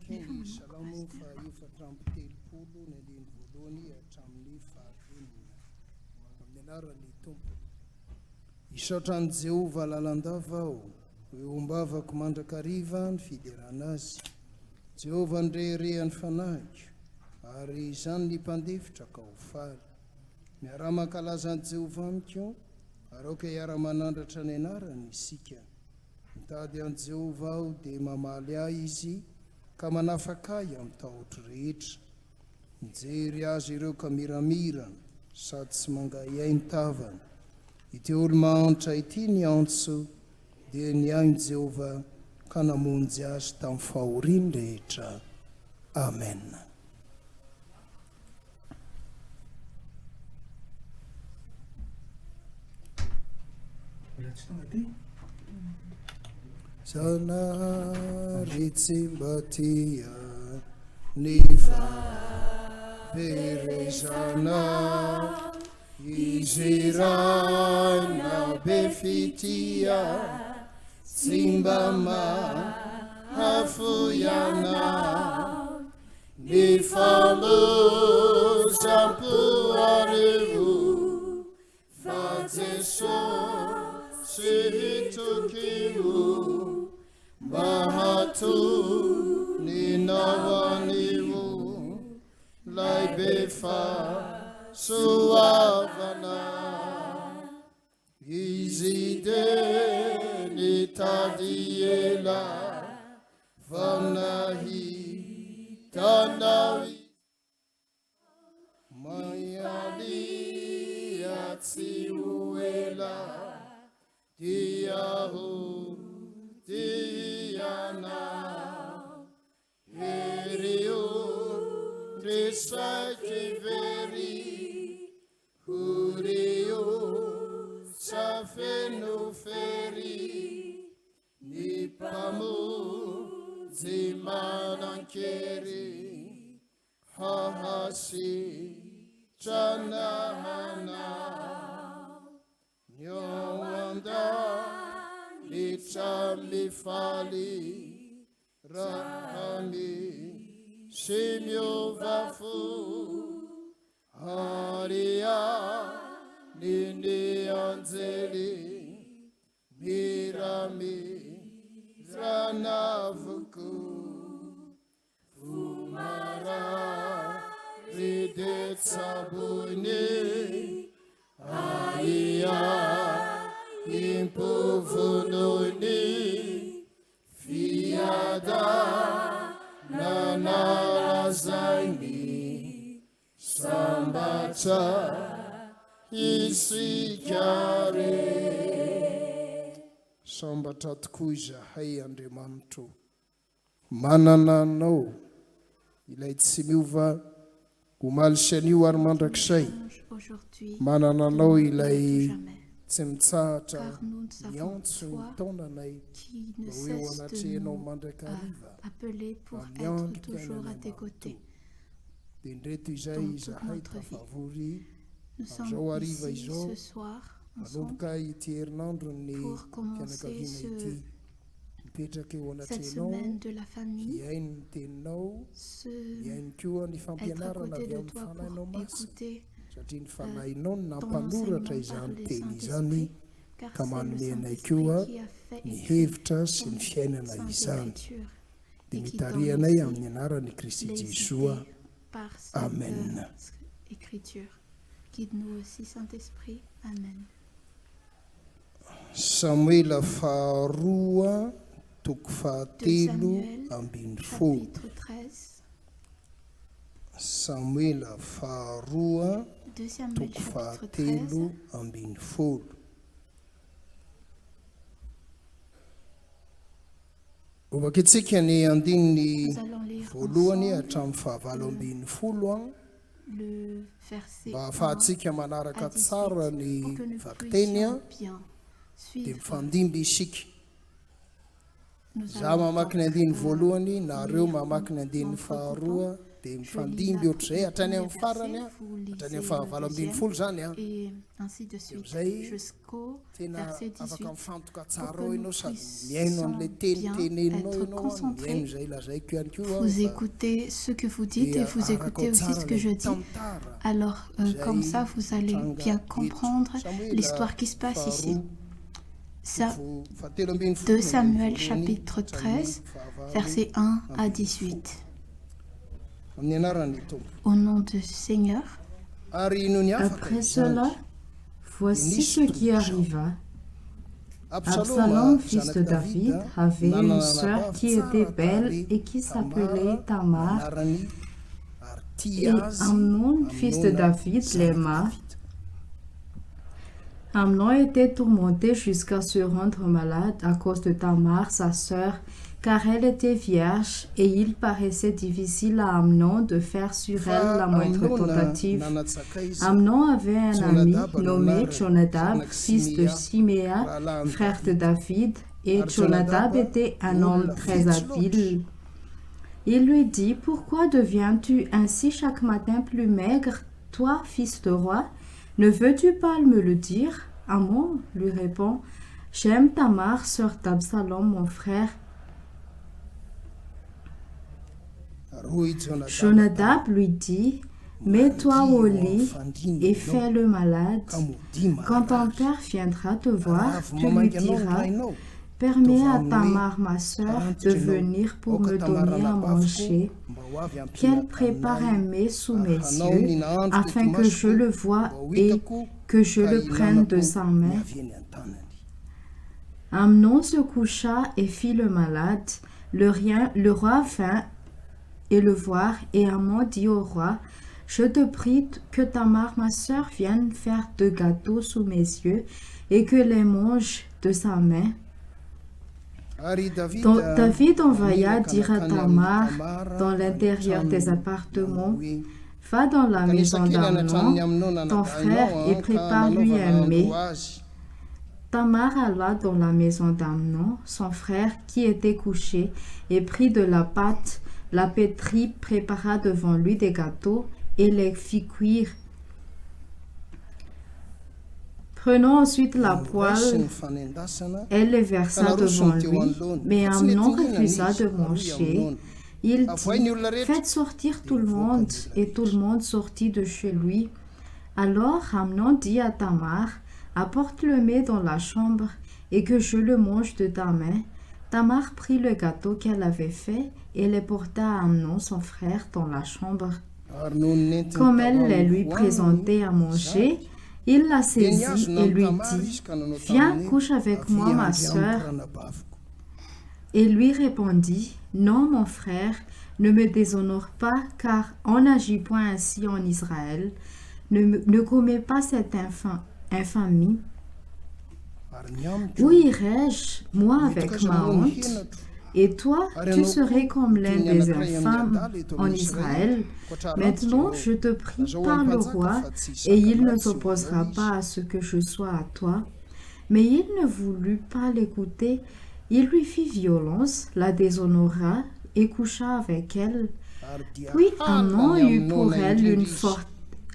ny salamo fa efatrampo telopolo ny andiny voalohany hatramin'ny fahaenina amin'ny anaran'ny tompony. Isaotran'i Jehovah lalandava ao, eo ombavako mandrakariva ny fiderana azy. Jehovah nirehirehany fanahy, ary izany ny mpandefitra ka ho faly. Miara-mankalazan'i Jehovah amiko, ary aoka hiara-manandratra ny anarany isika. Mitady an' Jehovah aho dia mamaly ahy izy, ka manafaka ahy amin'ny tahotra rehetra. Mijery azy ireo ka miramirana, sady tsy mangay ahy ny tavana. Ity olo-mahantra ity ny antso, dia niainy Jehovah ka namonjy azy tamin'ny fahoriany rehetra. Amen. Zanaritsymbatia ny faverezana, izy raina be fitia, tsy mba mahafoiana, ny falozam-po arivo, fa Jesosy tokio, mba hatony nahoanio, lay be fahasoavana. Izy dia nitady ela, fa nahitanao maialia tsy ho ela, dia ho dianao. Herio resaiky very, hurio safeno fery, ny mpamonjy manan-kery, hahasitranahanao. Ny ao an-danitra mifaly, raha misy miova fo, ary ny anjely miramirana avoko. Vomarary de tsabony, aia impovonony, fiada nanarazainy, sambatra isika re. Sambatra tokoa izahay Andriamanitro, manana anao ilay tsy miova omaly sy anio ary mandrakizay. Manana anao ilay tsy mitsahatra ny antso ny taonanay, mba ho eo anatrehanao mandrakariva amin'ny andro fiainanay. Dia ndreto izay izahay tafavory amin'izao hariva izao, manomboka ity herinandro ny fianakaviana ity, mipetraka eo anatrehanao, hiaino ny teninao, hiaino koa ny fampianarana avy amin'ny fanahinao masina, satria ny fanahinao no nampanoratra izany teny izany, ka manomenay koa ny hevitra sy ny fiainana izany. Dia mitarihanay amin'ny anaran'i Kristy Jesoa. Amen. Guide-nous aussi, Saint-Esprit. Amen. Samuela faharoa toko fahatelo ambin'ny folo. Samuela faharoa toko fahatelo ambin'ny folo. Ovakitsika ny andininy voalohany hatramin'ny fahavalo ambin'ny folo mba ahafahantsika manaraka tsara ny vakiteny dia mifandimby isika. Za mamaky ny andiny voalohany, nareo mamaky ny andiny faharoa, dia Je lis mifandimby le ohatr'izay hatrany premier amin'ny farany verset, a vous hatrany lisez amin'ny le fahavalo ambin'ny deuxième, folo zany a et ainsi de suite, Zay, jusqu'au tena verset afaka 18. mifantoka Pour tsara que ao nous ianao sady puissions miaino an'ilay bien teniteneninao être ianao a concentrés. miaino izay lazaiko ihany koa a Vous fa écoutez ce que vous dites et vous araka écoutez ao aussi tsara ce que ilay je dis. tantara Alors, comme ça, vous allez bien comprendre l'histoire qui se passe ici. Ça, 2 Samuel chapitre 13, versets 1 à 18. amin'ny anaran'ny tompo Au nom du Seigneur, ary noho ny afaka Après izany cela, voici ce qui arriva. Absalom, Absalom, fils de David, avait une sœur qui était belle et qui s'appelait Tamar. Et Amnon, fils de David, l'aima. Amnon était tourmenté jusqu'à se rendre malade à cause de Tamar, sa sœur, car elle était vierge et il paraissait difficile à Amnon de faire sur elle la moindre tentative. Amnon avait un ami nommé Jonadab, fils de Siméa, frère de David, et Jonadab était un homme très habile. Il lui dit, « Pourquoi deviens-tu ainsi chaque matin plus maigre, toi, fils de roi? Ne veux-tu pas me le dire ?» Amnon lui répond, « J'aime Tamar, sœur d'Absalom, mon frère. » Jonadab lui dit, « Mets-toi au lit et fais le malade. Quand ton père viendra te voir, tu lui diras, « Permets à Tamar, ma sœur, de venir pour me donner à manger, qu'elle prépare un mets sous mes yeux, afin que je le voie et que je le prenne de sa main. » Amnon se coucha et fit le malade. Le roi vint et le voir, et Amnon dit au roi, « Je te prie que Tamar, ma sœur, vienne faire 2 gâteaux sous mes yeux et que les mange de sa main. » David envoya dire à Tamar dans l'intérieur des appartements, « Va dans la maison d'Amnon, ton frère, et prépare-lui un mets. » Tamar alla dans la maison d'Amnon, son frère, qui était couché, et prit de la pâte, la pétrit, prépara devant lui des gâteaux et les fit cuire. Prenant ensuite la poêle, elle les versa devant lui, mais Amnon refusa de manger. Il dit, « Faites sortir tout le monde, » et tout le monde sortit de chez lui. Alors Amnon dit à Tamar, « Apporte le mets dans la chambre et que je le mange de ta main. » Tamar prit le gâteau qu'elle avait fait et les porta à Amnon, son frère, dans la chambre. Comme elle les lui présentait à manger, il la saisit et lui dit, « Viens, couche avec moi, ma sœur. » Et lui répondit, « Non, mon frère, ne me déshonore pas, car on n'agit point ainsi en Israël. Ne commets pas cette infamie. Où irai-je, moi, avec ma honte? Et toi, tu serais comme l'un des infâmes en Israël. Maintenant, je te prie par le roi, et il ne s'opposera pas à ce que je sois à toi. » Mais il ne voulut pas l'écouter. Il lui fit violence, la déshonora et coucha avec elle. Puis Amnon eut pour elle une forte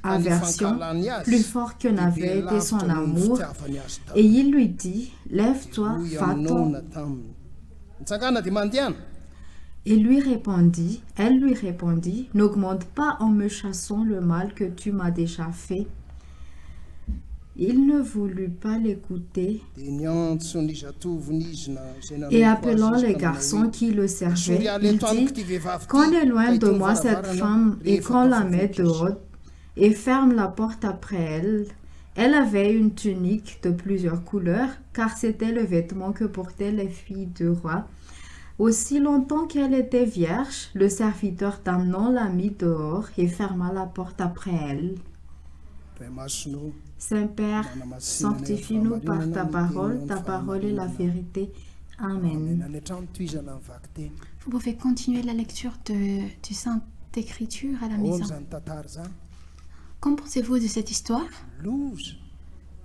aversion, plus fort que n'avait été son amour, et il lui dit, « Lève-toi, va-t'en. » Elle lui répondit, « N'augmente pas en me chassant le mal que tu m'as déjà fait. » Il ne voulut pas l'écouter, et appelant les garçons qui le servaient, il dit, « Qu'on est loin de moi cette femme, et qu'on la mette dehors, et ferme la porte après elle. » Elle avait une tunique de plusieurs couleurs, car c'était le vêtement que portaient les filles du roi. Aussi longtemps qu'elle était vierge, le serviteur d'Amnon la mit dehors et ferma la porte après elle. Saint-Père, sanctifie-nous par ta parole est la vérité. Amen. Vous pouvez continuer la lecture du Sainte-Écriture à la maison. Qu'en pensez-vous de cette histoire?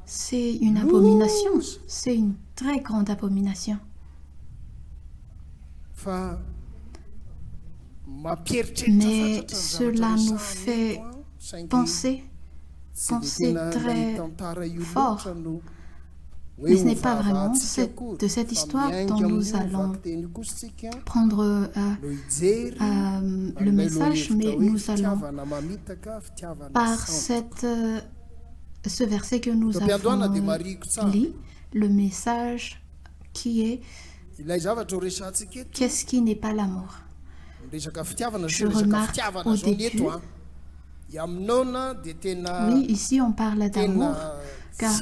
C'est une abomination. C'est une très grande abomination. Mais cela nous fait penser très fort. Mais ce n'est pas vraiment de cette histoire dont nous allons prendre le message, mais nous allons, par ce verset que nous avons lu, le message qui est « Qu'est-ce qui n'est pas l'amour ?» Je remarque au début, oui, ici on parle d'amour, car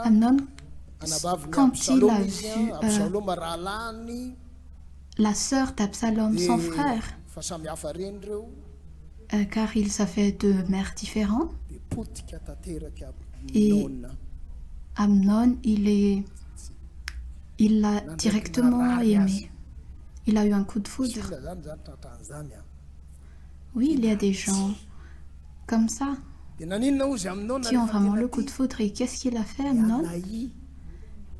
Amnon, quand il a vu la sœur d'Absalom, son frère, car ils avaient deux mères différentes, et Amnon, il l'a directement aimé. Il a eu un coup de foudre. Oui, il y a des gens comme ça qui ont vraiment le coup de foudre. Et qu'est-ce qu'il a fait, Amnon?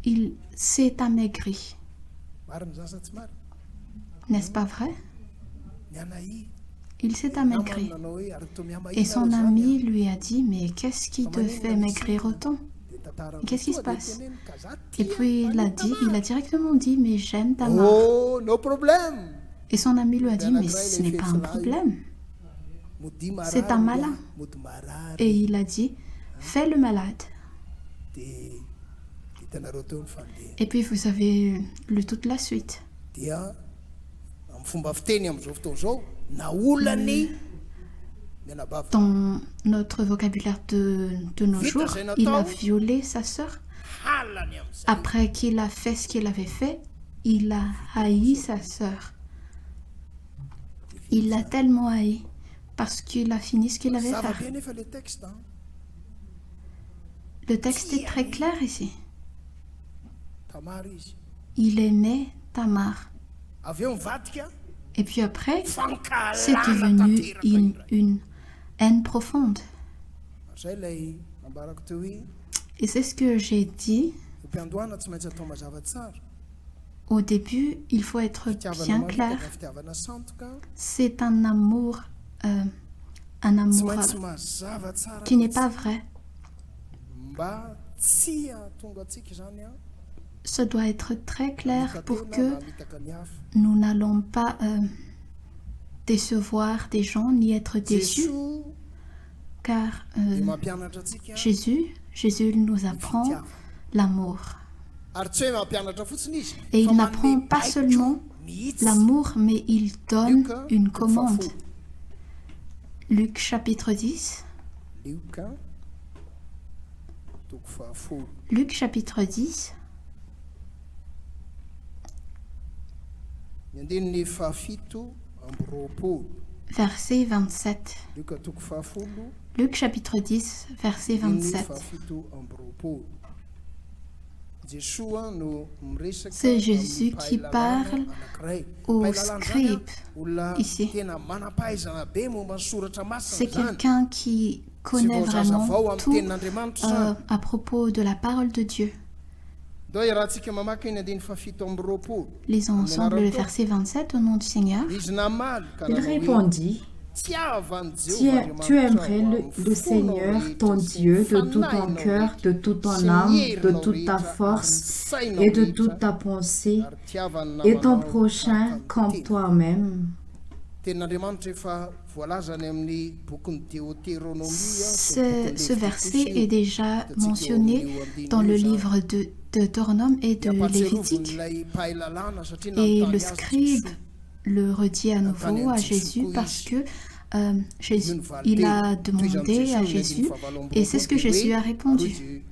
Il s'est amaigri. N'est-ce pas vrai? Il s'est amaigri. Et son ami lui a dit, mais qu'est-ce qui te fait maigrir autant? Qu'est-ce qui se passe? Et puis il a directement dit, mais j'aime Tamar. Oh, no problème. Et son ami lui a dit, mais ce n'est pas un problème. C'est un malin. Et il a dit, fais le malade. Et puis vous avez lu toute la suite. Dans notre vocabulaire de nos jours, il a violé sa sœur. Après qu'il a fait ce qu'il avait fait, il a haï sa sœur. Il l'a tellement haï parce qu'il a fini ce qu'il avait fait. Le texte est très clair ici. Il aimait Tamar. Et puis après, c'est devenu une haine profonde. Et c'est ce que j'ai dit. Au début, il faut être bien clair. C'est un amour qui n'est pas vrai. Ça doit être très clair pour que nous n'allons pas décevoir des gens ni être déçus. Car Jésus nous apprend l'amour. Et il n'apprend pas seulement l'amour, mais il donne une commande. Luc chapitre 10. Luc chapitre 10. Verset 27. Luc chapitre 10, verset 27. C'est Jésus qui parle aux scribes ici. C'est quelqu'un qui connaît vraiment tout à propos de la parole de Dieu. Lisons ensemble le verset 27 au nom du Seigneur. Il répondit, tu aimerais le Seigneur, ton Dieu, de tout ton cœur, de toute ton âme, de toute ta force et de toute ta pensée, et ton prochain comme toi-même. Ce verset est déjà mentionné dans le livre de Deutéronome et de Lévitique. Et le scribe le redit à nouveau à Jésus parce que il a demandé à Jésus et c'est ce que Jésus a répondu.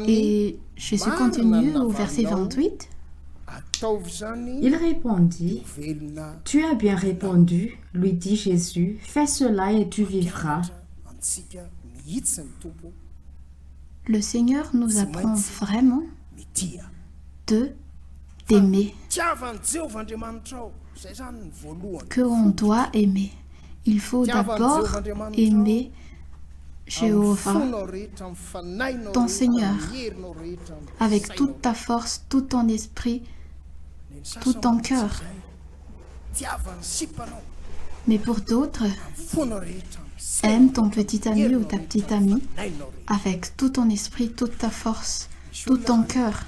Et Jésus continue au verset 28. Il répondit, tu as bien répondu, lui dit Jésus, fais cela et tu vivras. Le Seigneur nous apprend vraiment d'aimer, qu'on doit aimer. Il faut d'abord aimer Jéhovah, ton Seigneur, avec toute ta force, tout ton esprit, tout ton cœur. Mais pour d'autres, aime ton petit ami ou ta petite amie avec tout ton esprit, toute ta force, tout ton cœur.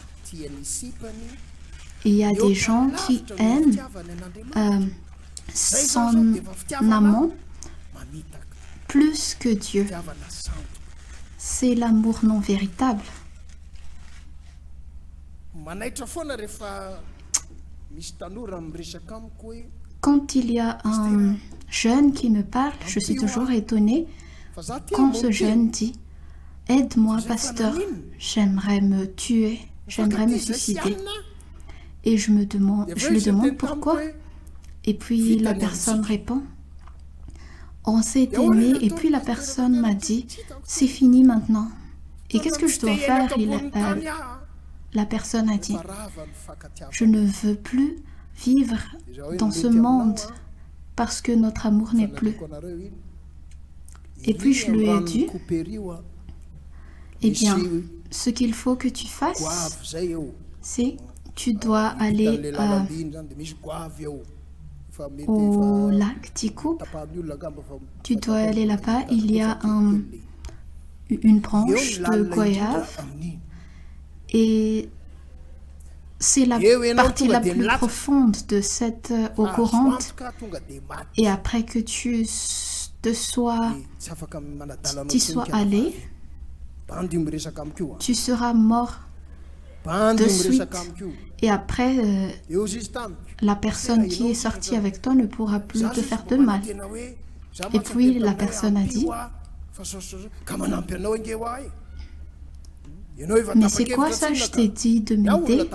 Il y a des gens qui aiment son amant plus que Dieu. C'est l'amour non véritable. Quand il y a un jeune qui me parle, je suis toujours étonnée quand ce jeune dit « Aide-moi, pasteur, j'aimerais me tuer, j'aimerais me suicider. » Et je lui demande pourquoi. Et puis la personne répond « On s'est aimé. » Et puis la personne m'a dit « C'est fini maintenant. » Et qu'est-ce que je dois faire? La personne a dit « Je ne veux plus vivre dans ce monde parce que notre amour n'est plus. » Et puis je lui ai dit « Eh bien, ce qu'il faut que tu fasses, c'est tu dois aller au lac Tikou. Tu dois aller là-bas, il y a une branche de goyave et c'est la partie la plus profonde de cette eau courante. Et après que tu sois allé, tu seras mort de suite. Et après, la personne qui est sortie avec toi ne pourra plus te faire de mal. Et puis la personne a dit « Mais c'est quoi ça? Je t'ai dit de m'aider. »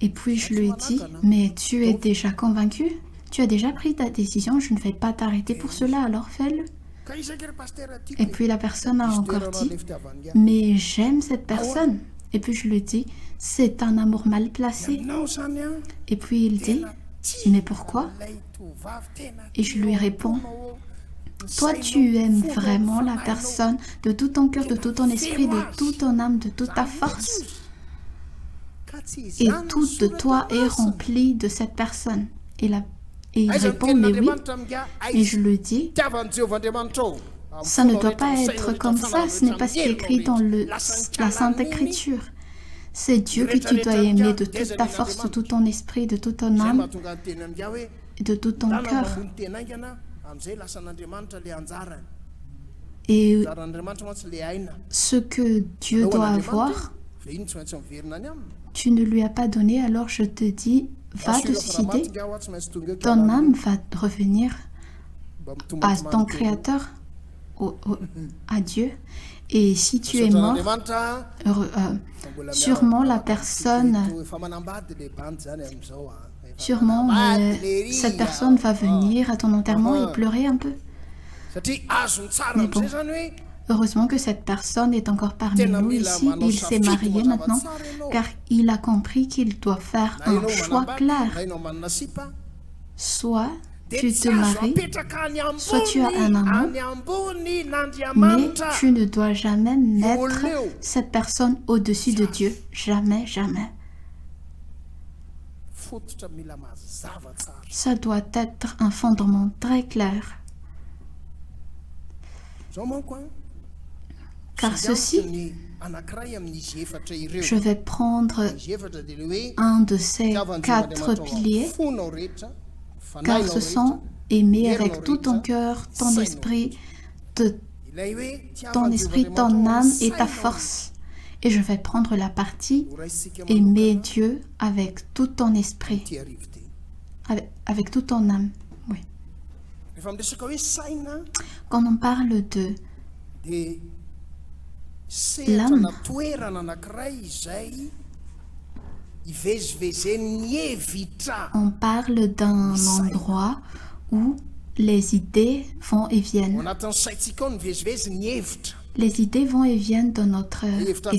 Et puis je lui ai dit « Mais tu es déjà convaincu? Tu as déjà pris ta décision, je ne vais pas t'arrêter pour cela, alors fais-le. » Et puis la personne a encore dit « Mais j'aime cette personne. » Et puis je lui dis « C'est un amour mal placé. » Et puis il dit « Mais pourquoi ?» Et je lui réponds « Toi, tu aimes vraiment la personne de tout ton cœur, de tout ton esprit, de toute ton âme, de toute ta force. Et tout de toi est rempli de cette personne. » Et il répond « Mais oui. » Et je lui dis « Ça ne doit pas être comme ça. Ce n'est pas ce qui est écrit dans la Sainte Écriture. C'est Dieu que tu dois aimer de toute ta force, de tout ton esprit, de toute ton âme et de tout ton cœur. » Et ce que Dieu doit avoir, tu ne lui as pas donné, alors je te dis, va te suicider. Ton âme va revenir à ton Créateur, à Dieu. Et si tu es mort, sûrement la personne, cette personne va venir à ton enterrement et pleurer un peu. Mais bon, heureusement que cette personne est encore parmi nous ici. Il s'est marié maintenant, car il a compris qu'il doit faire un choix clair. Soit tu te maries, soit tu as un amant, mais tu ne dois jamais mettre cette personne au-dessus de Dieu. Jamais, jamais. Ça doit être un fondement très clair. Car ceci, je vais prendre un de ces 4 piliers, car ce sont aimer avec tout ton cœur, ton esprit, ton âme et ta force. Et je vais prendre la partie aimer Dieu avec tout ton esprit, avec toute ton âme. Oui. Quand on parle de l'âme, on parle d'un endroit où les idées vont et viennent. Les idées vont et viennent dans notre esprit,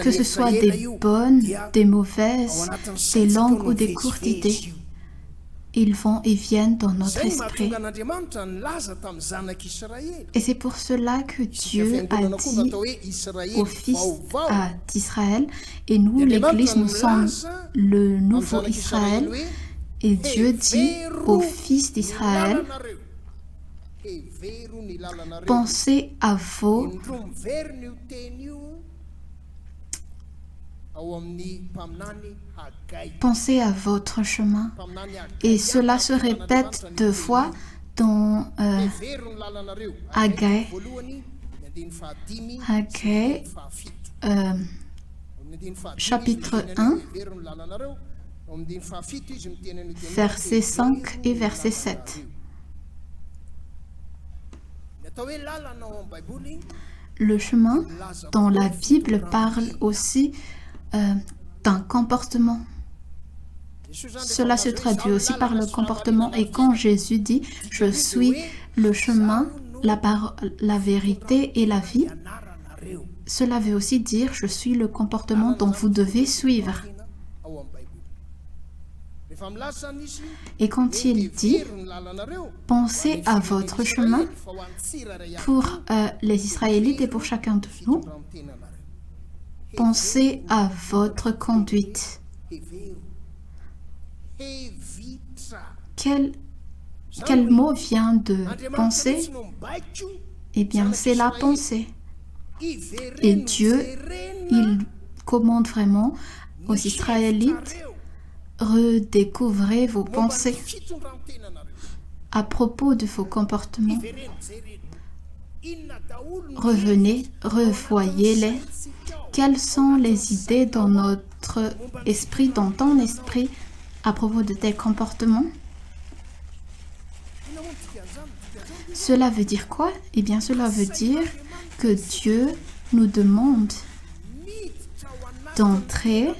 que ce soit des bonnes, des mauvaises, des longues ou des courtes idées. ils vont et viennent dans notre esprit. Et c'est pour cela que Dieu a dit aux fils d'Israël, et nous, l'Église, nous sommes le nouveau Israël, et Dieu dit aux fils d'Israël, pensez à votre chemin. Et cela se répète 2 fois dans Haggai, chapitre 1, verset 5 et verset 7. Le chemin dans la Bible parle aussi d'un comportement. Cela se traduit aussi par le comportement. Et quand Jésus dit « Je suis le chemin, la vérité et la vie », cela veut aussi dire « Je suis le comportement dont vous devez suivre ». Et quand il dit « Pensez à votre chemin » pour les Israélites et pour chacun de nous, pensez à votre conduite. Quel mot vient de penser? Eh bien, c'est la pensée. Et Dieu, il commande vraiment aux Israélites, redécouvrez vos pensées à propos de vos comportements. Revenez, revoyez-les. Quelles sont les idées dans notre esprit, dans ton esprit, à propos de tes comportements? Cela veut dire quoi? Eh bien, cela veut dire que Dieu nous demande d'entrer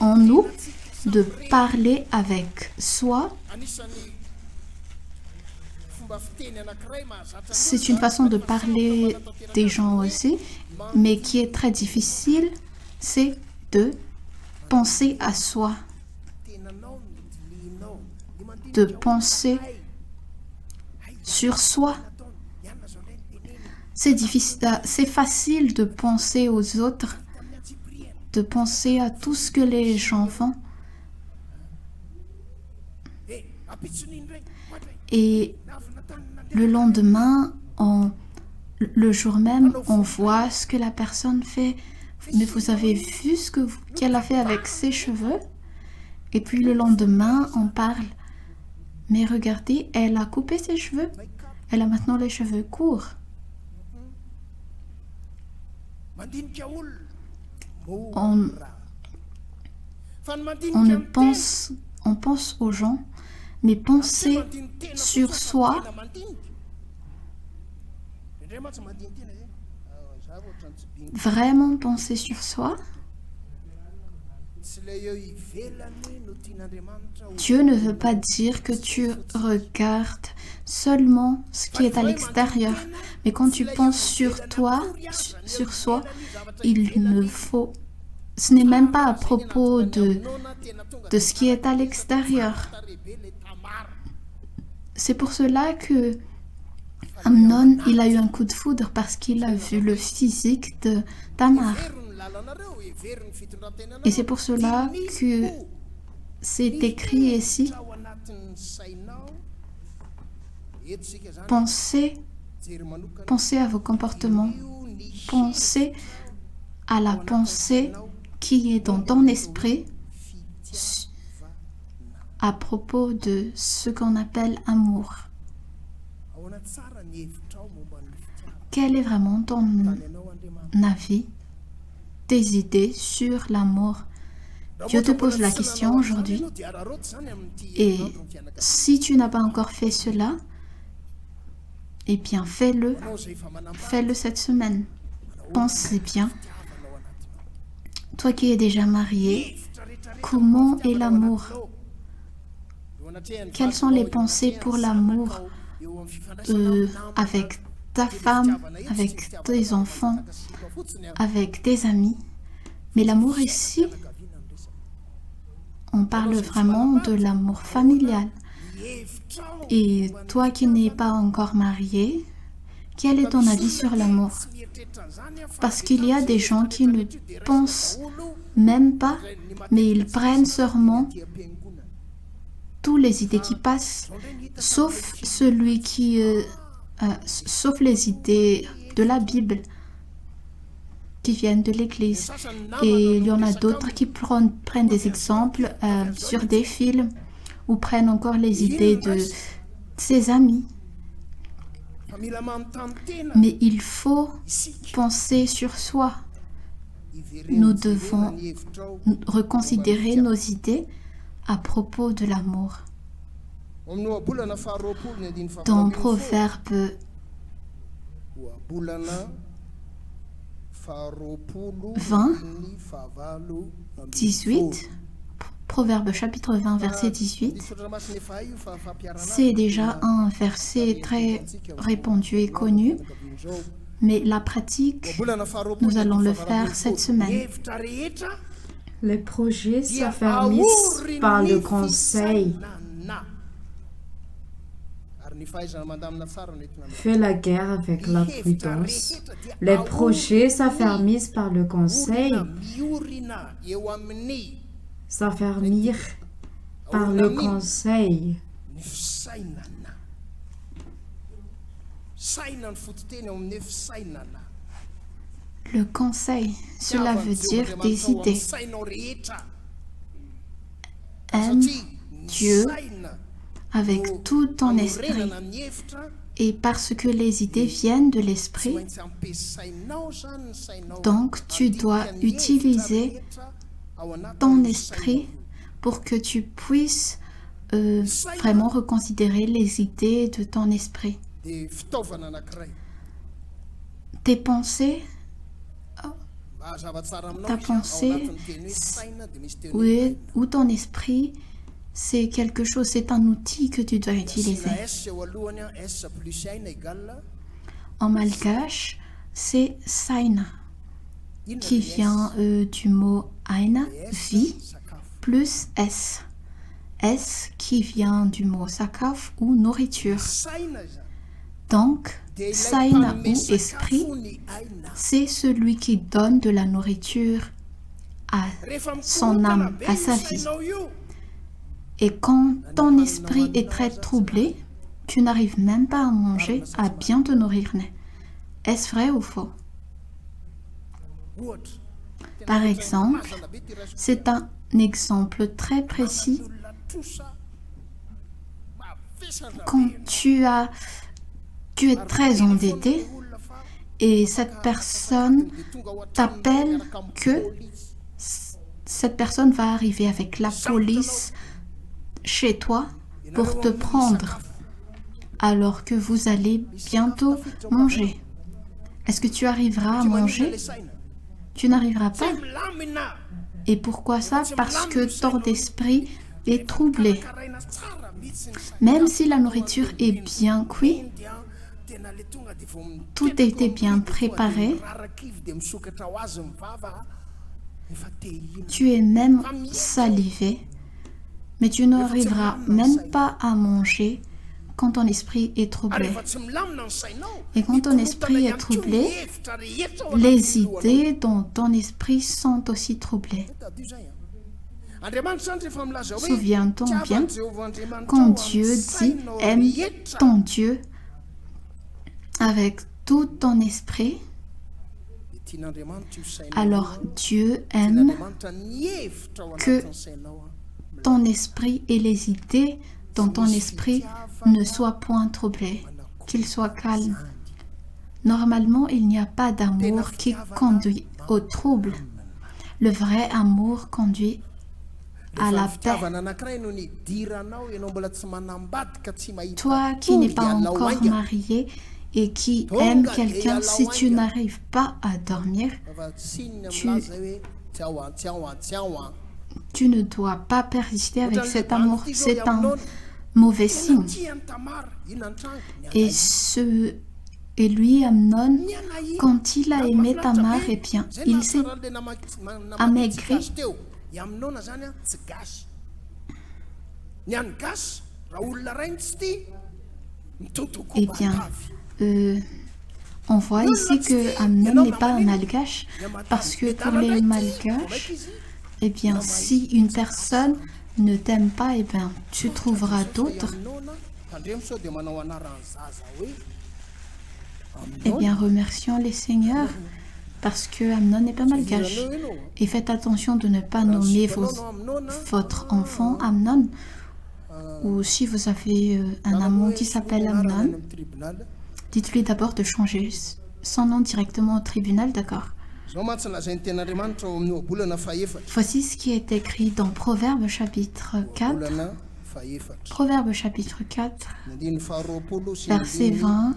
en nous, de parler avec soi. C'est une façon de parler des gens aussi, mais qui est très difficile, c'est de penser à soi, de penser sur soi. C'est difficile, c'est facile de penser aux autres, de penser à tout ce que les gens font. Et le lendemain, le jour même, on voit ce que la personne fait. Mais vous avez vu ce qu'elle a fait avec ses cheveux? Et puis le lendemain, on parle. Mais regardez, elle a coupé ses cheveux. Elle a maintenant les cheveux courts. On pense aux gens, mais penser sur soi, vraiment penser sur soi. Dieu ne veut pas dire que tu regardes seulement ce qui est à l'extérieur, mais quand tu penses sur toi, sur soi, ce n'est même pas à propos de ce qui est à l'extérieur. C'est pour cela que Amnon, il a eu un coup de foudre parce qu'il a vu le physique de Tamar. Et c'est pour cela que c'est écrit ici. Pensez à vos comportements. Pensez à la pensée qui est dans ton esprit à propos de ce qu'on appelle amour. Quel est vraiment ton avis, tes idées sur l'amour? Dieu te pose la question aujourd'hui. Et si tu n'as pas encore fait cela, eh bien fais-le. Fais-le cette semaine. Pense bien. Toi qui es déjà marié, comment est l'amour? Quelles sont les pensées pour l'amour avec ta femme, avec tes enfants, avec tes amis? Mais l'amour ici, on parle vraiment de l'amour familial. Et toi qui n'es pas encore marié, quel est ton avis sur l'amour? Parce qu'il y a des gens qui ne pensent même pas, mais ils prennent sûrement tous les idées qui passent, sauf sauf les idées de la Bible qui viennent de l'Église. Et il y en a d'autres qui prennent des exemples sur des films ou prennent encore les idées de ses amis. Mais il faut penser sur soi. Nous devons reconsidérer nos idées à propos de l'amour. Dans Proverbe 20, 18, Proverbe chapitre 20, verset 18, c'est déjà un verset très répandu et connu, mais la pratique, nous allons le faire cette semaine. Les projets s'affermissent par le conseil. Fais la guerre avec la prudence. Les projets s'affermissent par le conseil. S'affermir par le conseil. Le conseil, cela veut dire des idées. Aime Dieu avec tout ton esprit. Et parce que les idées viennent de l'esprit, donc tu dois utiliser ton esprit pour que tu puisses vraiment reconsidérer les idées de ton esprit. Tes pensées, ta pensée, oui, ou ton esprit, c'est quelque chose, c'est un outil que tu dois utiliser. En malgache, c'est saina, qui vient du mot aina, vie, plus s. S qui vient du mot sakaf ou nourriture. Donc, saina ou esprit, c'est celui qui donne de la nourriture à son âme, à sa vie. Et quand ton esprit est très troublé, tu n'arrives même pas à manger, à bien te nourrir. Est-ce vrai ou faux? Par exemple, c'est un exemple très précis. Quand tu es très endetté et cette personne t'appelle que cette personne va arriver avec la police chez toi pour te prendre alors que vous allez bientôt manger. Est-ce que tu arriveras à manger? Tu n'arriveras pas. Et pourquoi ça? Parce que ton esprit est troublé. Même si la nourriture est bien cuite, tout était bien préparé, tu es même salivé, mais tu n'arriveras même pas à manger quand ton esprit est troublé. Et quand ton esprit est troublé, les idées dans ton esprit sont aussi troublées. Souviens-toi bien, quand Dieu dit « aime ton Dieu avec tout ton esprit », alors Dieu aime que ton esprit et les idées dans ton esprit ne soient point troublés, qu'ils soient calmes. Normalement, il n'y a pas d'amour qui conduit au trouble. Le vrai amour conduit à la paix. Toi qui n'es pas encore marié et qui aime quelqu'un, si tu n'arrives pas à dormir, tu ne dois pas persister avec cet amour. C'est un mauvais signe. Et lui, Amnon, quand il a aimé Tamar, eh bien, il s'est amaigri. Eh bien, on voit ici que Amnon n'est pas un malgache, parce que pour les malgaches, eh bien, si une personne ne t'aime pas, eh bien, tu trouveras d'autres. Eh bien, remercions les seigneurs, parce que Amnon n'est pas malgache. Et faites attention de ne pas nommer votre enfant Amnon. Ou si vous avez un amant qui s'appelle Amnon, dites-lui d'abord de changer son nom directement au tribunal, d'accord? Voici ce qui est écrit dans Proverbes chapitre 4. Proverbes chapitre 4, verset 20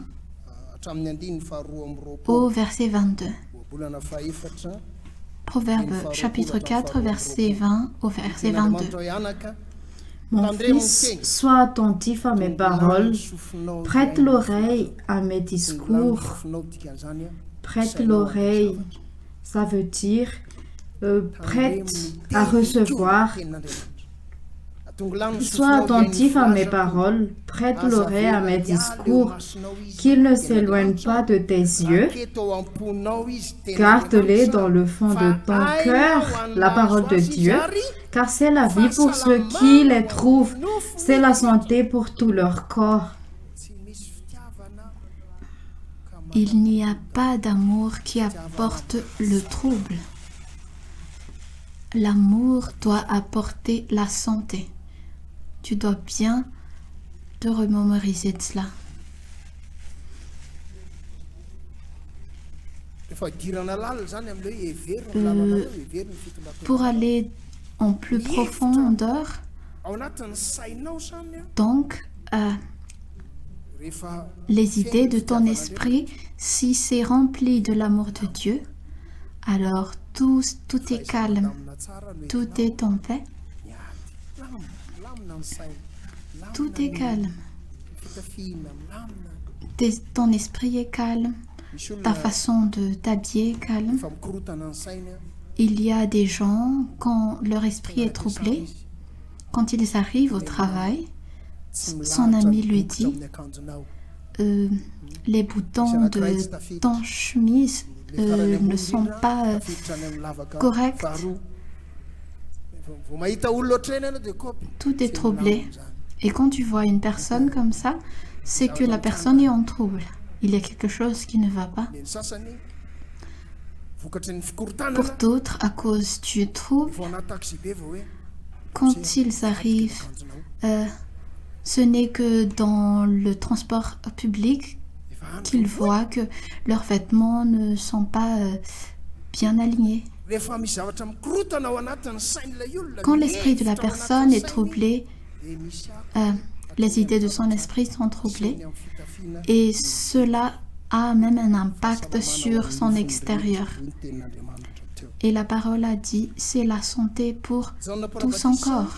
au verset 22. Proverbes chapitre 4, verset 20 au verset 22. Mon fils, sois attentif à mes paroles, prête l'oreille à mes discours. Prête l'oreille, ça veut dire prête à recevoir. Sois attentif à mes paroles, prête l'oreille à mes discours, qu'ils ne s'éloignent pas de tes yeux. Garde-les dans le fond de ton cœur, la parole de Dieu, car c'est la vie pour ceux qui les trouvent, c'est la santé pour tout leur corps. Il n'y a pas d'amour qui apporte le trouble. L'amour doit apporter la santé. Tu dois bien te remémoriser de cela. Pour aller en plus profondeur, donc, les idées de ton esprit, si c'est rempli de l'amour de Dieu, alors tout est calme, tout est en paix. Tout est calme. Ton esprit est calme. Ta façon de t'habiller est calme. Il y a des gens, quand leur esprit est troublé, quand ils arrivent au travail, son ami lui dit les boutons de ton chemise ne sont pas corrects. Tout est troublé. Et quand tu vois une personne comme ça, c'est que la personne est en trouble. Il y a quelque chose qui ne va pas. Pour d'autres, à cause du trouble, quand ils arrivent, ce n'est que dans le transport public qu'ils voient que leurs vêtements ne sont pas bien alignés. Quand l'esprit de la personne est troublé, les idées de son esprit sont troublées et cela a même un impact sur son extérieur. Et la parole a dit, c'est la santé pour tout son corps.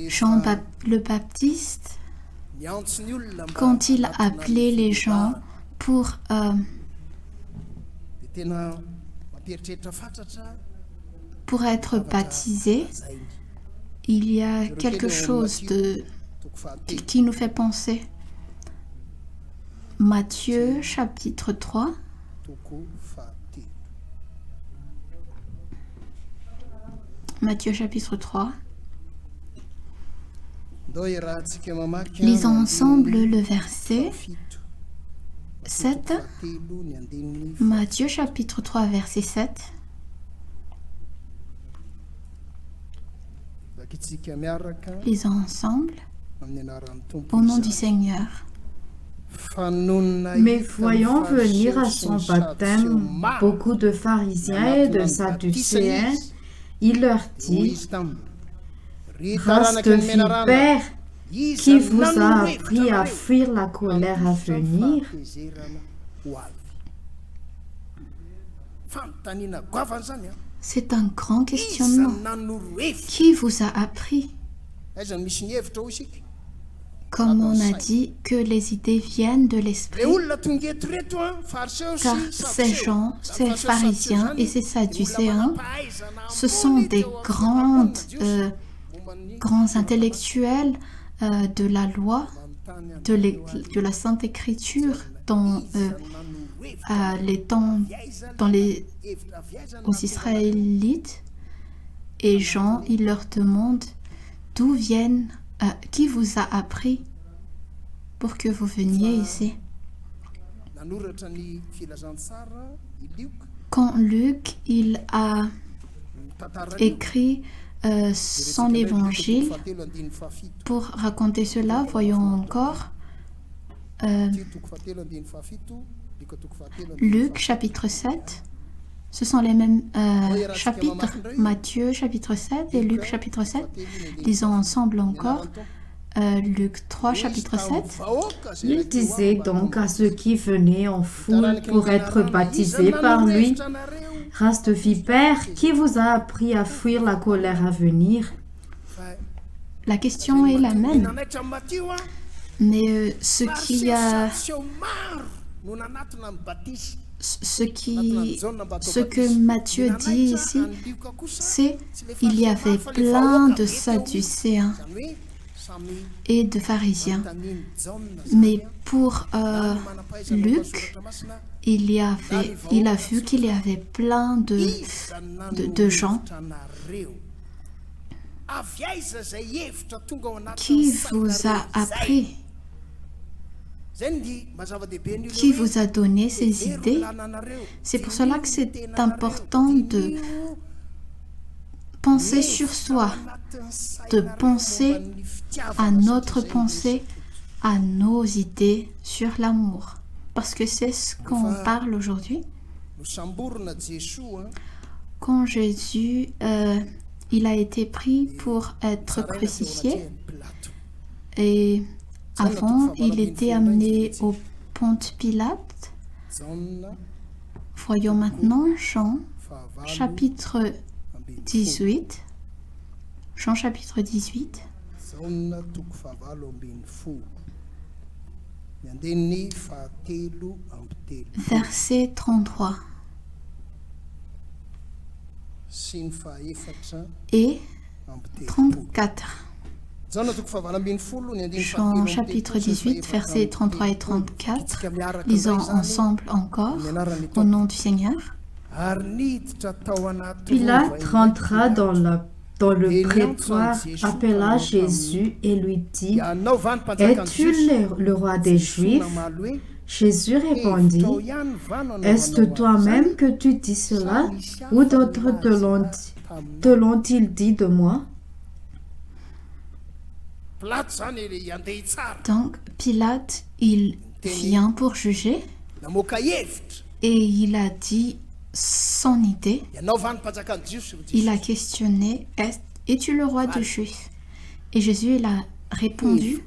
Jean le Baptiste, quand il appelait les gens pour être baptisés, il y a quelque chose qui nous fait penser. Matthieu chapitre 3. Matthieu chapitre 3. Lisons ensemble le verset 7. Matthieu chapitre 3, verset 7. Lisons ensemble au nom du Seigneur. Mais voyant venir à son baptême beaucoup de pharisiens et de sadducéens, il leur dit: race de vipères, qui vous a appris à fuir la colère à venir? C'est un grand questionnement. Qui vous a appris? Comme on a dit que les idées viennent de l'esprit, car ces gens, ces pharisiens et ces sadducéens, ce sont des grandes grands intellectuels de la loi, de la Sainte Écriture dans les temps, aux Israélites. Et Jean, il leur demande d'où viennent, qui vous a appris pour que vous veniez ici. Quand Luc il a écrit son évangile pour raconter cela, voyons encore Luc chapitre 7. Ce sont les mêmes chapitres, Matthieu chapitre 7 et Luc chapitre 7. Lisons ensemble encore Luc 3 chapitre 7. Il disait donc à ceux qui venaient en foule pour être baptisés par lui: race de vipères, qui vous a appris à fuir la colère à venir? La question est la même. Mais ce que Matthieu dit ici, c'est qu'il y avait plein de Sadducéens et de pharisiens. Mais pour Luc, il a vu qu'il y avait plein de gens. Qui vous a appris? Qui vous a donné ces idées? C'est pour cela que c'est important de penser sur soi, de penser à notre pensée, à nos idées sur l'amour. Parce que c'est ce qu'on parle aujourd'hui. Quand Jésus il a été pris pour être crucifié, et avant il était amené au Ponte Pilate. Voyons maintenant Jean chapitre 18. Jean chapitre 18. Verset 33. Et 34. Jean chapitre 18, versets 33 et 34. Lisons ensemble encore au nom du Seigneur. Pilate rentra dans le prétoire, appela Jésus et lui dit: es-tu le roi des Juifs? Jésus répondit: est-ce de toi-même que tu dis cela, ou d'autres te l'ont-ils dit de moi? Donc Pilate, il vient pour juger et il a dit son idée. Il a questionné: es-tu le roi des Juifs? Et Jésus, il a répondu: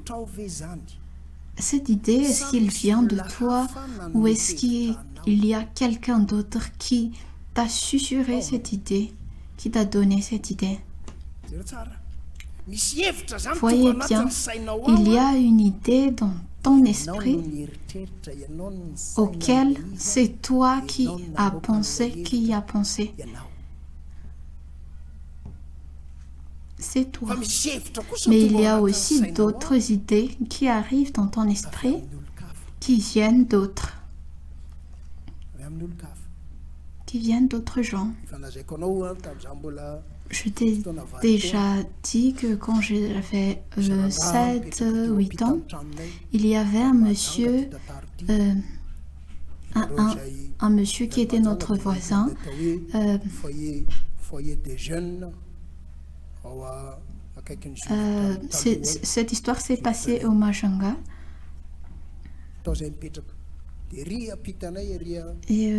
cette idée, est-ce qu'il vient de toi, ou est-ce qu'il y a quelqu'un d'autre qui t'a susurré cette idée, qui t'a donné cette idée? Voyez bien, il y a une idée dans ton esprit auquel c'est toi qui as pensé, C'est toi. Mais il y a aussi d'autres idées qui arrivent dans ton esprit, qui viennent d'autres. Qui viennent d'autres gens. Je t'ai déjà dit que quand j'avais 7-8 ans, il y avait un monsieur, un monsieur qui était notre voisin. Cette histoire s'est passée au Majanga. Et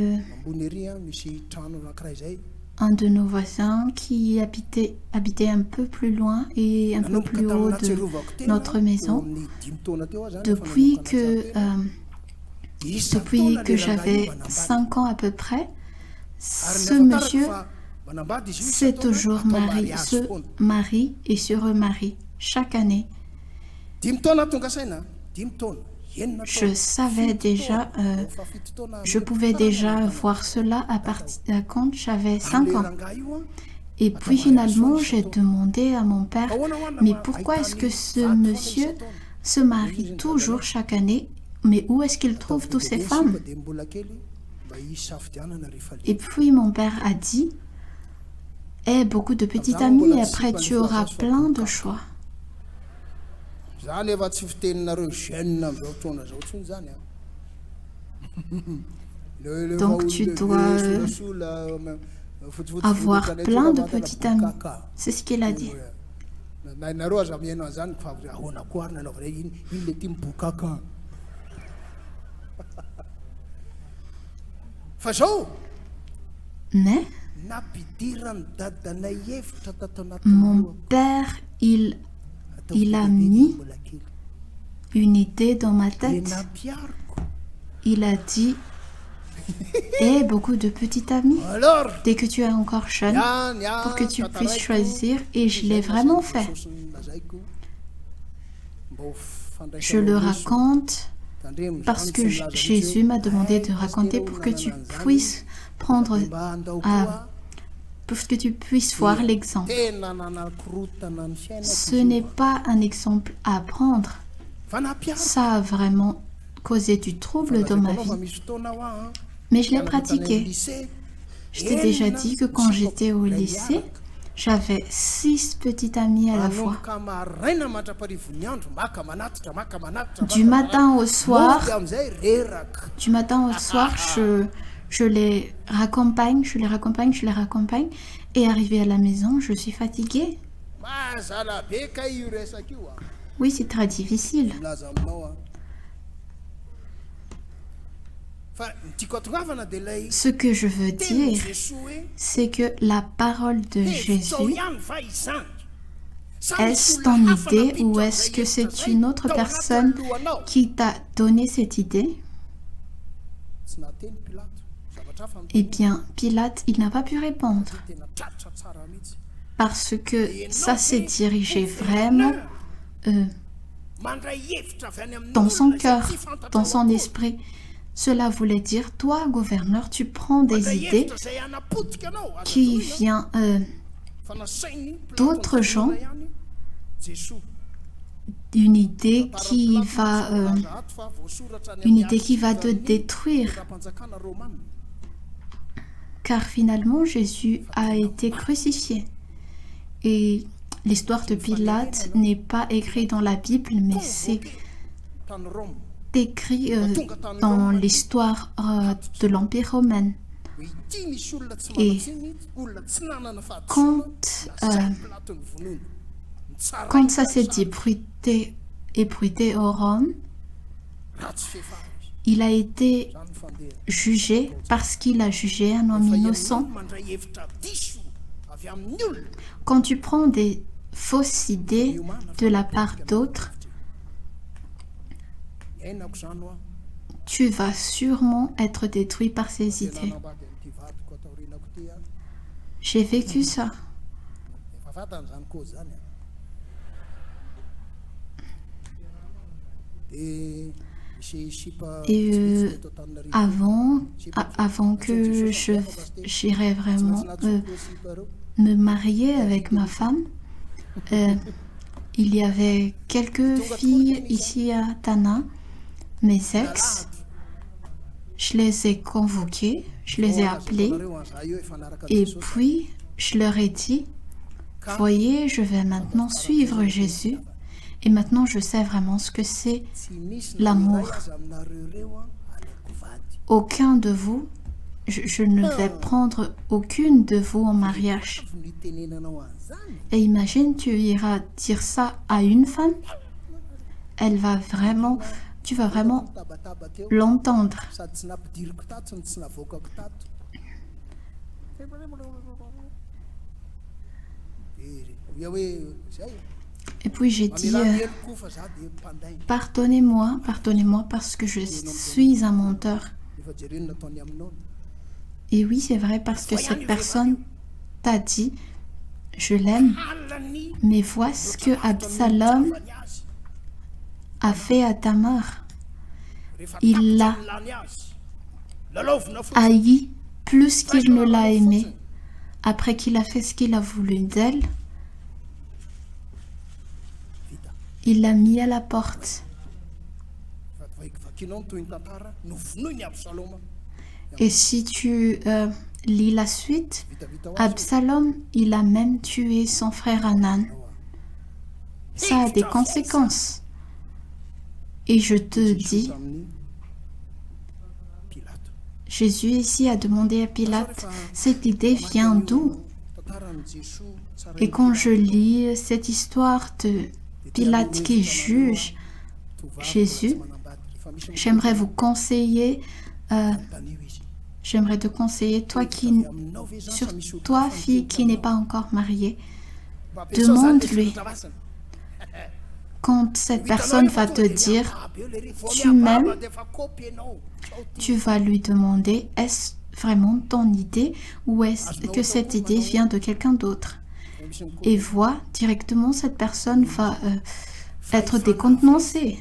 un de nos voisins qui habitait un peu plus loin et un peu plus haut de notre maison. Depuis que j'avais 5 ans à peu près, ce monsieur s'est toujours se marie et se remarie chaque année. Je savais déjà, je pouvais déjà voir cela quand j'avais 5 ans. Et puis finalement, j'ai demandé à mon père, mais pourquoi est-ce que ce monsieur se marie toujours chaque année? Mais où est-ce qu'il trouve toutes ces femmes? Et puis mon père a dit, aie beaucoup de petites amies, et après tu auras plein de choix. Donc tu dois avoir plein de petites amies. C'est ce qu'il a dit. Mais mon père, il a mis une idée dans ma tête. Il a dit, aie beaucoup de petites amies dès que tu es encore jeune pour que tu puisses choisir, et je l'ai vraiment fait. Je le raconte parce que Jésus m'a demandé de raconter pour que tu puisses prendre pour que tu puisses voir l'exemple. Ce n'est pas un exemple à prendre. Ça a vraiment causé du trouble dans ma vie. Mais je l'ai pratiqué. Je t'ai déjà dit que quand j'étais au lycée, j'avais 6 petites amies à la fois. Du matin au soir, je les raccompagne, et arrivé à la maison, je suis fatiguée. Oui, c'est très difficile. Ce que je veux dire, c'est que la parole de Jésus, est-ce ton idée ou est-ce que c'est une autre personne qui t'a donné cette idée? Eh bien, Pilate, il n'a pas pu répondre parce que ça s'est dirigé vraiment dans son cœur, dans son esprit. Cela voulait dire, toi, gouverneur, tu prends des idées qui viennent d'autres gens, une idée qui va te détruire. Car finalement, Jésus a été crucifié. Et l'histoire de Pilate n'est pas écrite dans la Bible, mais c'est écrit dans l'histoire de l'Empire romain. Et quand ça s'est ébruité au Rome, il a été jugé parce qu'il a jugé un homme innocent. Quand tu prends des fausses idées de la part d'autres, tu vas sûrement être détruit par ces idées. J'ai vécu ça. Et avant que j'irais vraiment me marier avec ma femme, il y avait quelques filles ici à Tana, mes ex. Je les ai convoquées, je les ai appelées, et puis je leur ai dit, voyez, je vais maintenant suivre Jésus, et maintenant je sais vraiment ce que c'est l'amour. Aucun de vous, je ne vais prendre aucune de vous en mariage. Et imagine, tu iras dire ça à une femme, tu vas vraiment l'entendre. Et puis j'ai dit, pardonnez-moi parce que je suis un menteur. Et oui, c'est vrai, parce que cette personne t'a dit, je l'aime, mais vois ce que Absalom a fait à Tamar. Il l'a haï plus qu'il ne l'a aimé. après qu'il a fait ce qu'il a voulu d'elle, il l'a mis à la porte. Et si tu lis la suite, Absalom, il a même tué son frère Hanan. Ça a des conséquences. Et je te dis, Jésus ici a demandé à Pilate, cette idée vient d'où? Et quand je lis cette histoire de Pilate qui juge Jésus, j'aimerais vous conseiller, j'aimerais te conseiller, toi fille qui n'est pas encore mariée, demande-lui. Quand cette personne va te dire « tu m'aimes », tu vas lui demander « est-ce vraiment ton idée ou est-ce que cette idée vient de quelqu'un d'autre ?» Et vois, directement, cette personne va être décontenancée.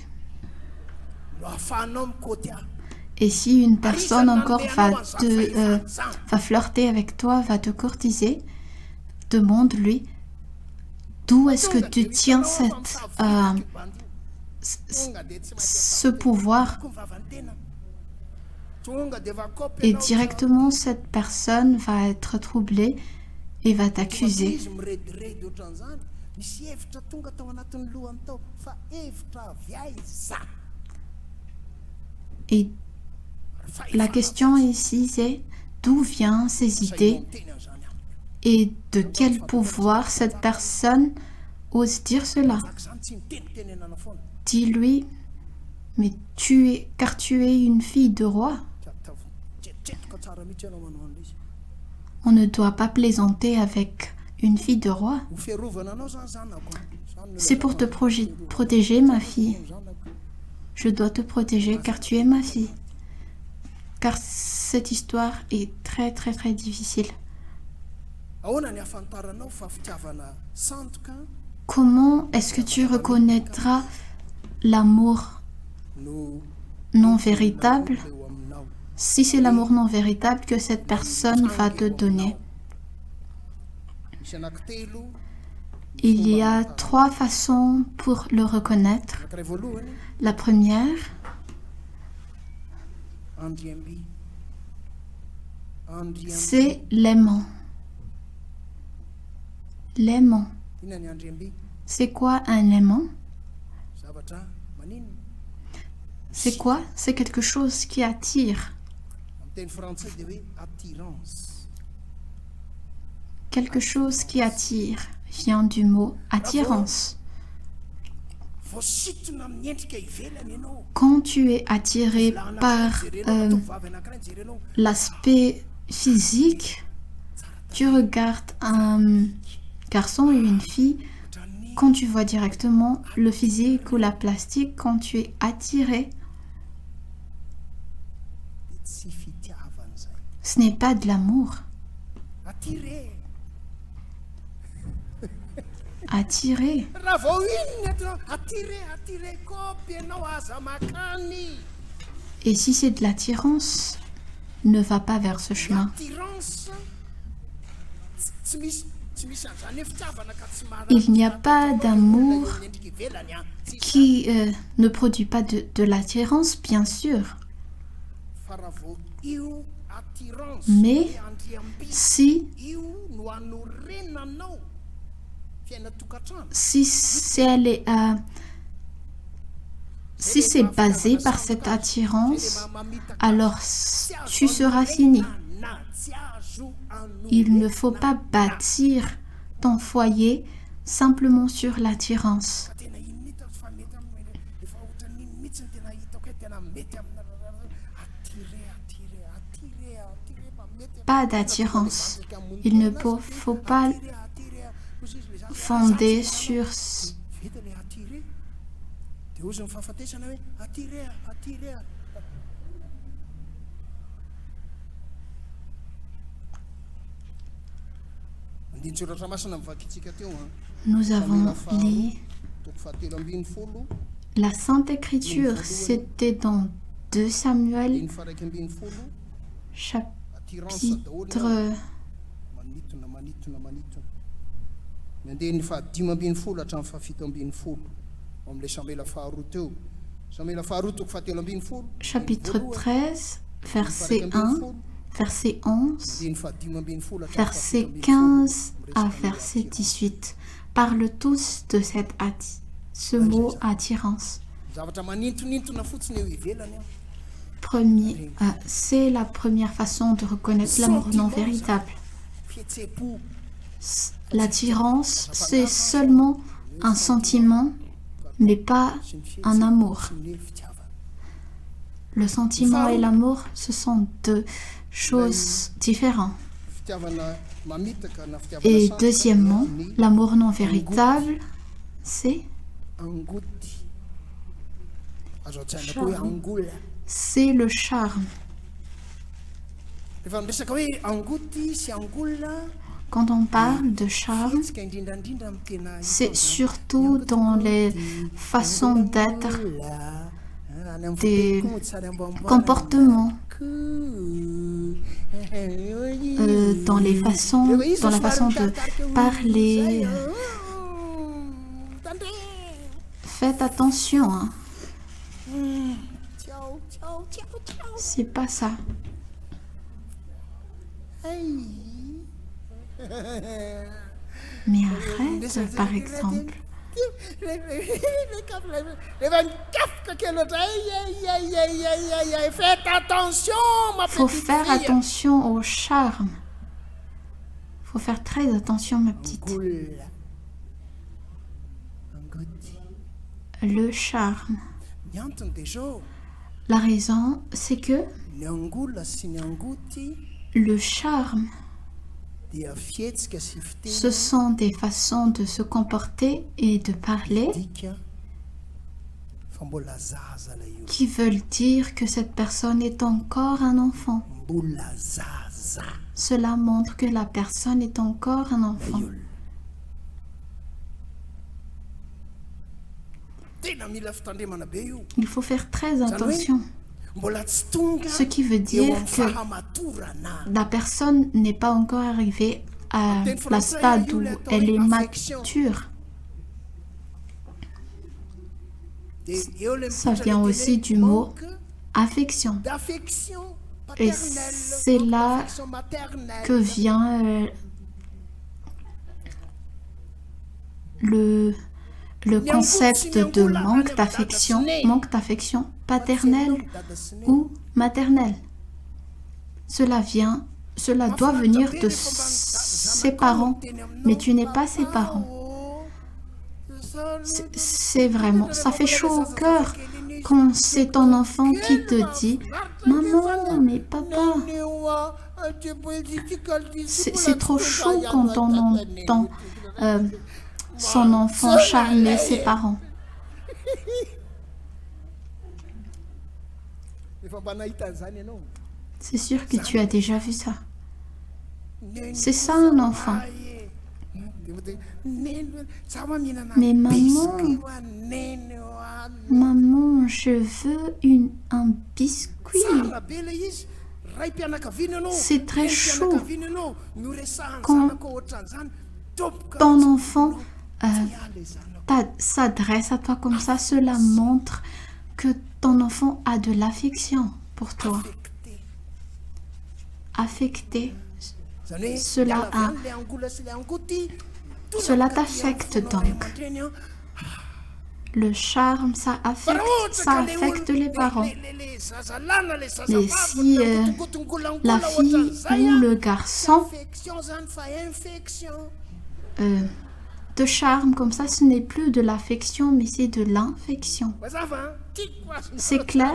Et si une personne encore va flirter avec toi, va te courtiser, demande-lui d'où est-ce que tu tiens ce pouvoir. Et directement, cette personne va être troublée et va t'accuser. Et la question ici, c'est d'où viennent ces idées et de quel pouvoir cette personne ose dire cela. Dis-lui, mais car tu es une fille de roi. On ne doit pas plaisanter avec une fille de roi. C'est pour te protéger, ma fille. Je dois te protéger car tu es ma fille. Car cette histoire est très très très difficile. Comment est-ce que tu reconnaîtras l'amour non véritable si c'est l'amour non véritable que cette personne va te donner? Il y a 3 façons pour le reconnaître. La première, c'est l'aimant. L'aimant. C'est quoi un aimant? C'est quoi? C'est quelque chose qui attire. Quelque chose qui attire vient du mot attirance. Quand tu es attiré par l'aspect physique, tu regardes un garçon et une fille, quand tu vois directement le physique ou la plastique, quand tu es attiré, ce n'est pas de l'amour. Attiré. Et si c'est de l'attirance, ne va pas vers ce chemin. Il n'y a pas d'amour qui ne produit pas de l'attirance, bien sûr. Mais si c'est basé par cette attirance, alors tu seras fini. Il ne faut pas bâtir ton foyer simplement sur l'attirance. Pas d'attirance. Il ne faut pas fonder sur Nous avons lu la Sainte Écriture, c'était dans 2 Samuel, chapitre mandeha ny fahadimy ambin'ny folo hatramin'ny fahafito ambin'ny folo amin'ilay Samuela faharoa teo. Samuela faharoa toko fahatelo ambin'ny folo. Chapitre 13, verset 1, verset 11, verset 15 à verset 18 parlent tous de ce mot attirance. Zavatra manintonintona fotsiny eo ivelany. C'est la première façon de reconnaître l'amour non véritable. L'attirance, c'est seulement un sentiment, mais pas un amour. Le sentiment et l'amour, ce sont deux choses différentes. Et deuxièmement, l'amour non véritable, c'est le charme. Quand on parle de charme, c'est surtout dans les façons d'être, des comportements, dans la façon de parler. Faites attention, hein. C'est pas ça. Mais arrête, par exemple. Faut faire attention au charme. Faut faire très attention, ma petite. Le charme. La raison, c'est que le charme, ce sont des façons de se comporter et de parler qui veulent dire que cette personne est encore un enfant. Cela montre que la personne est encore un enfant. Il faut faire très attention. Ce qui veut dire que la personne n'est pas encore arrivée à la stade où elle est mature. Ça vient aussi du mot affection. Et c'est là que vient le concept de manque d'affection paternelle ou maternelle. Cela doit venir de ses parents, mais tu n'es pas ses parents. C'est vraiment, ça fait chaud au cœur quand c'est ton enfant qui te dit « Maman, mais papa ». C'est trop chaud quand on entend son enfant charmer ses parents. C'est sûr que tu as déjà vu ça. C'est ça un enfant. Mais maman, je veux un biscuit. C'est très chaud quand ton enfant s'adresse à toi comme ça. Cela montre que ton enfant a de l'affection pour toi. Affecté. Cela t'affecte donc. Le charme, ça affecte les parents. Mais si la fille ou le garçon te charme comme ça, ce n'est plus de l'affection, mais c'est de l'infection. C'est clair?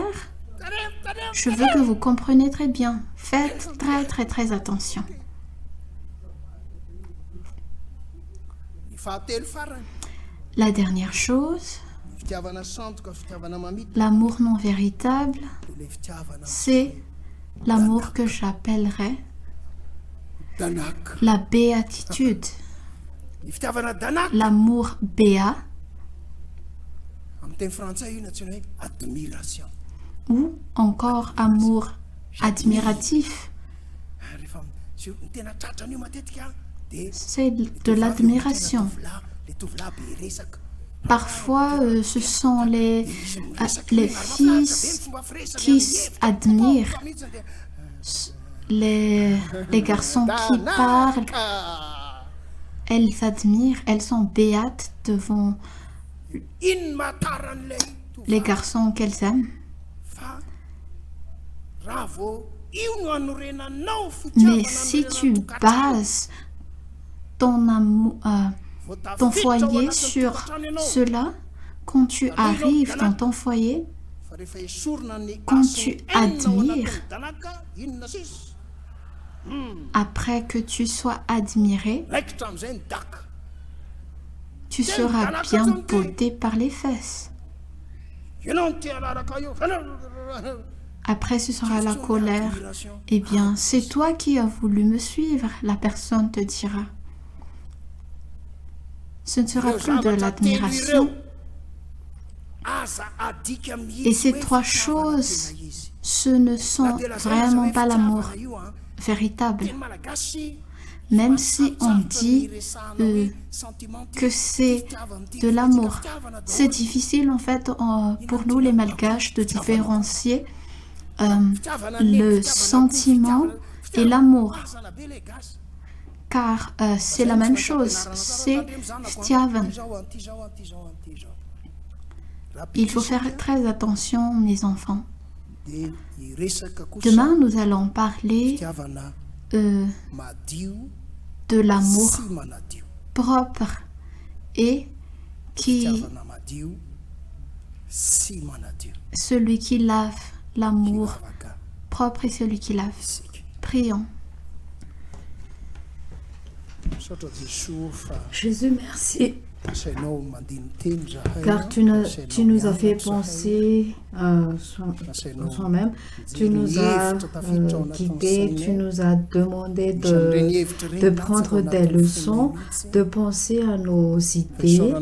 Je veux que vous compreniez très bien. Faites très très très attention. La dernière chose, l'amour non véritable, c'est l'amour que j'appellerais la béatitude. L'amour béat ou encore amour admiratif. C'est de l'admiration. Parfois, ce sont les fils qui admirent les garçons qui parlent. Elles admirent, elles sont béates devant les garçons qu'elles aiment. Mais si tu bases ton amour, ton foyer sur cela, quand tu arrives dans ton foyer, quand tu admires, après que tu sois admiré, tu seras bien botté par les fesses. Après, ce sera la colère. Eh bien, c'est toi qui as voulu me suivre, la personne te dira. Ce ne sera plus de l'admiration. Et ces trois choses, ce ne sont vraiment pas l'amour véritable. Même si on dit que c'est de l'amour. C'est difficile en fait pour nous les Malgaches de différencier le sentiment et l'amour. Car c'est la même chose, c'est Stiavan. Il faut faire très attention, mes enfants. Demain, nous allons parler de l'amour propre et celui qui lave l'amour propre et celui qui lave. Prions. Jésus, merci. Car tu nous as fait penser à soi-même, tu nous as guidés, tu nous as demandé de prendre des leçons, de penser à nos idées.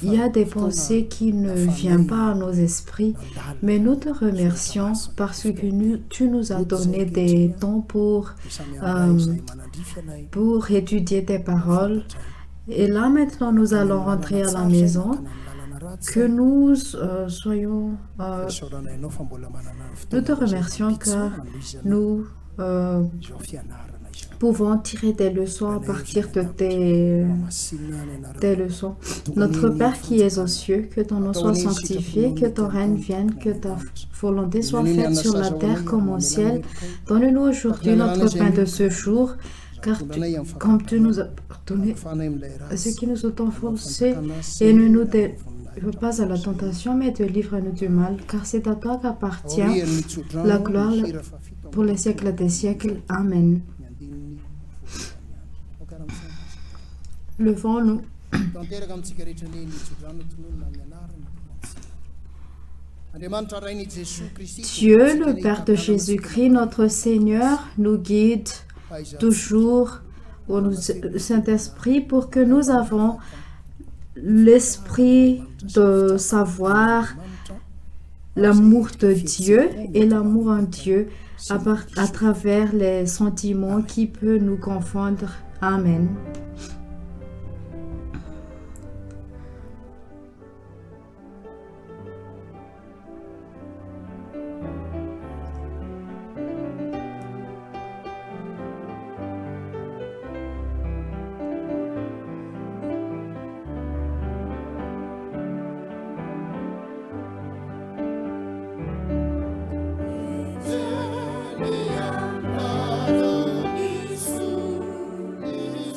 Il y a des pensées qui ne viennent pas à nos esprits, mais nous te remercions parce que tu nous as donné des temps pour étudier tes paroles. Et là, maintenant, nous allons rentrer à la maison, que nous soyons... nous te remercions car nous pouvons tirer des leçons à partir de tes leçons. Notre Père qui es aux cieux, que ton nom soit sanctifié, que ton règne vienne, que ta volonté soit faite sur la terre comme au ciel. Donne-nous aujourd'hui notre pain de ce jour, car comme tu nous as donné ce qui nous ont offensés, et ne nous délivre pas à la tentation, mais délivre-nous du mal, car c'est à toi qu'appartient la gloire pour les siècles des siècles. Amen. Levons-nous. Dieu, le Père de Jésus-Christ, notre Seigneur, nous guide toujours au Saint-Esprit pour que nous avons l'esprit de savoir l'amour de Dieu et l'amour en Dieu à travers les sentiments qui peuvent nous confondre. Amen.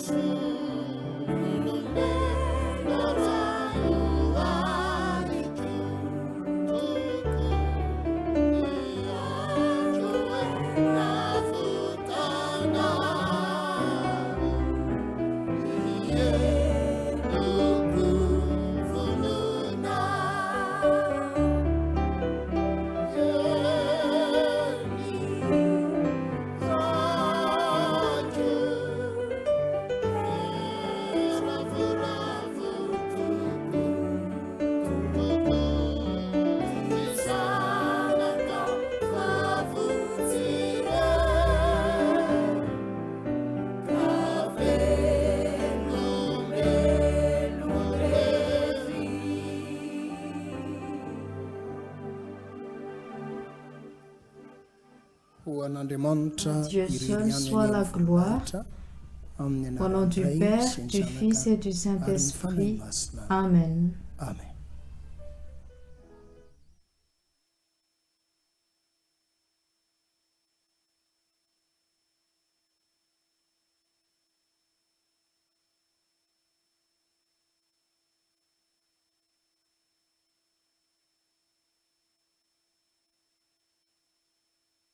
Yesu Dieu seul soit la gloire. Au nom du Père, du Fils et du Saint-Esprit. Amen. Amen.